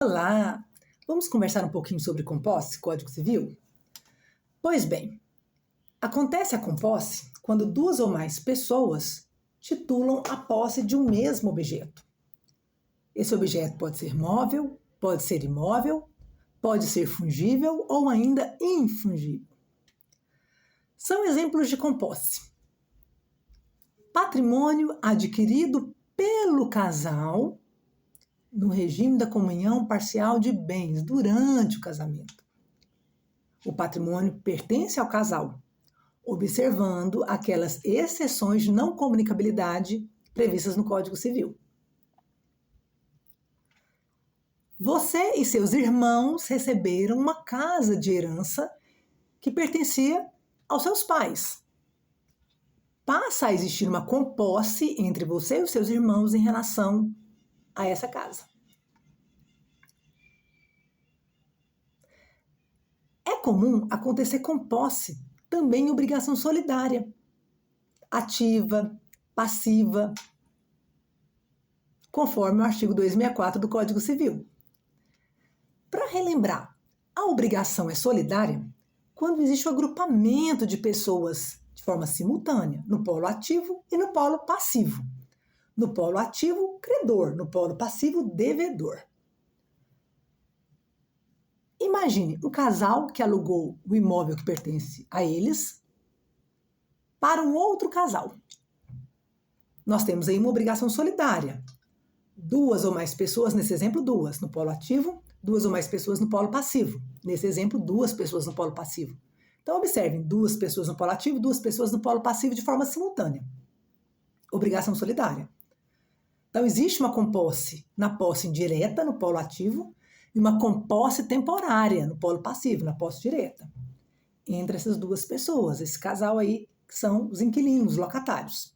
Olá! Vamos conversar um pouquinho sobre composse, Código Civil? Pois bem, acontece a composse quando duas ou mais pessoas titulam a posse de um mesmo objeto. Esse objeto pode ser móvel, pode ser imóvel, pode ser fungível ou ainda infungível. São exemplos de composse: patrimônio adquirido pelo casal no regime da comunhão parcial de bens durante o casamento. O patrimônio pertence ao casal, observando aquelas exceções de não comunicabilidade previstas no Código Civil. Você e seus irmãos receberam uma casa de herança que pertencia aos seus pais. Passa a existir uma composse entre você e os seus irmãos em relação a essa casa. É comum acontecer composse também em obrigação solidária, ativa, passiva, conforme o artigo 264 do Código Civil. Para relembrar, a obrigação é solidária quando existe o agrupamento de pessoas de forma simultânea, no polo ativo e no polo passivo. No polo ativo, credor, no polo passivo, devedor. Imagine um casal que alugou o imóvel que pertence a eles para um outro casal. Nós temos aí uma obrigação solidária. Duas ou mais pessoas, nesse exemplo, duas no polo ativo, duas ou mais pessoas no polo passivo. Nesse exemplo, duas pessoas no polo passivo. Então, observem, duas pessoas no polo ativo, duas pessoas no polo passivo de forma simultânea. Obrigação solidária. Então, existe uma composse na posse indireta, no polo ativo, e uma composse temporária, no polo passivo, na posse direta. Entre essas duas pessoas, esse casal aí, que são os inquilinos, os locatários.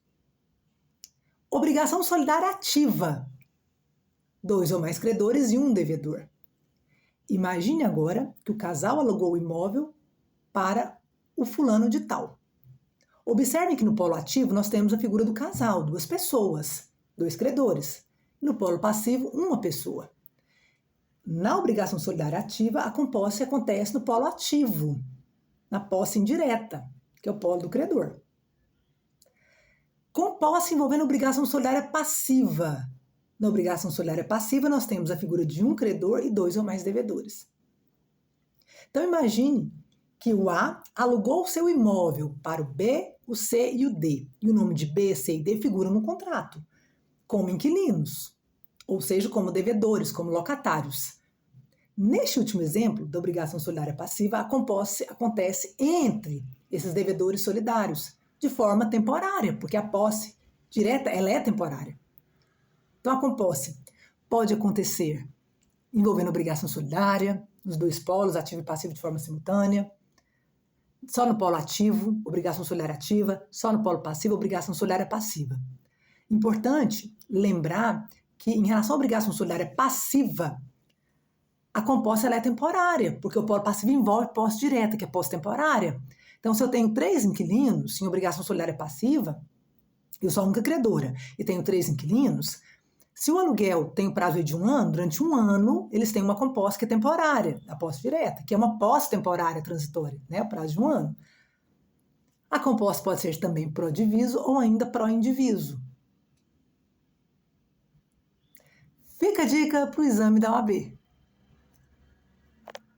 Obrigação solidária ativa. Dois ou mais credores e um devedor. Imagine agora que o casal alugou o imóvel para o fulano de tal. Observem que no polo ativo nós temos a figura do casal, duas pessoas, dois credores. No polo passivo, uma pessoa. Na obrigação solidária ativa, a composse acontece no polo ativo, na posse indireta, que é o polo do credor. Composse envolvendo obrigação solidária passiva. Na obrigação solidária passiva, nós temos a figura de um credor e dois ou mais devedores. Então, imagine que o A alugou o seu imóvel para o B, o C e o D. E o nome de B, C e D figuram no contrato, como inquilinos, ou seja, como devedores, como locatários. Neste último exemplo, da obrigação solidária passiva, a composse acontece entre esses devedores solidários, de forma temporária, porque a posse direta ela é temporária. Então, a composse pode acontecer envolvendo obrigação solidária, nos dois polos, ativo e passivo de forma simultânea, só no polo ativo, obrigação solidária ativa, só no polo passivo, obrigação solidária passiva. Importante lembrar que, em relação à obrigação solidária passiva, a composse ela é temporária, porque o polo passivo envolve posse direta, que é posse temporária. Então, se eu tenho 3 inquilinos em obrigação solidária passiva, eu sou a única credora e tenho 3 inquilinos, se o aluguel tem o prazo de 1 ano, durante 1 ano, eles têm uma composse que é temporária, a posse direta, que é uma posse temporária transitória, né? O prazo de 1 ano. A composse pode ser também pró-diviso ou ainda pró-indiviso. Fica a dica para o exame da OAB.